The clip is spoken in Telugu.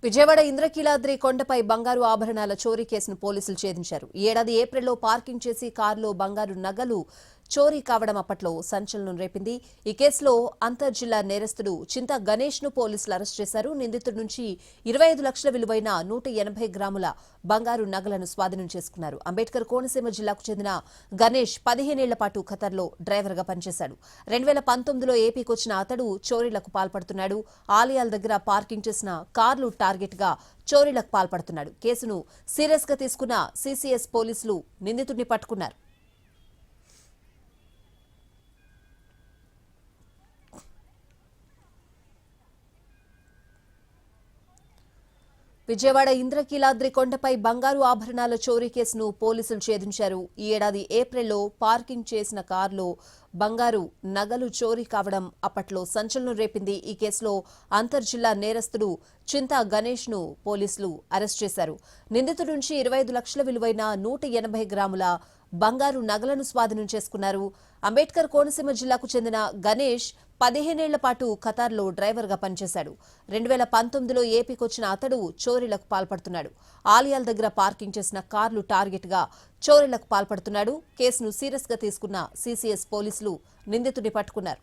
విజయవాడ ఇంద్రకీలాద్రి కొండపై బంగారు ఆభరణాల చోరీ కేసును పోలీసులు ఛేదించారు. ఈ ఏడాది ఏప్రిల్లో పార్కింగ్ చేసి కారులో బంగారు నగలు చోరీ కావడం అప్పట్లో సంచలనం రేపింది. ఈ కేసులో అంతర్జిల్లా నేరస్తుడు చింతా గణేష్ ను పోలీసులు అరెస్ట్ చేశారు. నిందితుడి నుంచి 25 లక్షల విలువైన 180 గ్రాముల బంగారు నగలను స్వాధీనం చేసుకున్నారు. అంబేద్కర్ కోనసీమ జిల్లాకు చెందిన గణేష్ 15 ఏళ్ల పాటు ఖతర్లో డ్రైవర్ గా పనిచేశాడు. 2019లో ఏపీకి వచ్చిన అతడు చోరీలకు పాల్పడుతున్నాడు. ఆలయాల దగ్గర పార్కింగ్ చేసిన కార్లు టార్గెట్ గా చోరీలకు పాల్పడుతున్నాడు. కేసును సీరియస్ గా తీసుకున్న సీసీఎస్ పోలీసులు నిందితుడిని పట్టుకున్నారు. విజయవాడ ఇంద్రకీలాద్రి కొండపై బంగారు ఆభరణాల చోరీ కేసును పోలీసులు ఛేదించారు. ఈ ఏడాది ఏప్రిల్లో పార్కింగ్ చేసిన కారులో బంగారు నగలు చోరీ కావడం అప్పట్లో సంచలనం రేపింది. ఈ కేసులో అంతర్జిల్లా నేరస్తుడు చింతా గణేష్ ను పోలీసులు అరెస్ట్ చేశారు. నిందితుడి నుంచి 25 లక్షల విలువైన 180 గ్రాముల బంగారు నగలను స్వాధీనం చేసుకున్నారు. అంబేద్కర్ కోనసీమ జిల్లాకు చెందిన గణేష్ 15 ఏళ్ల పాటు ఖతార్లో డ్రైవర్ గా పనిచేశాడు. 2019లో ఏపీకొచ్చిన అతడు చోరీలకు పాల్పడుతున్నాడు. ఆలయాల దగ్గర పార్కింగ్ చేసిన కార్లు టార్గెట్ గా చోరీలకు పాల్పడుతున్నాడు. కేసును సీరియస్ గా తీసుకున్న సీసీఎస్ పోలీసులు నిందితుడిని పట్టుకున్నారు.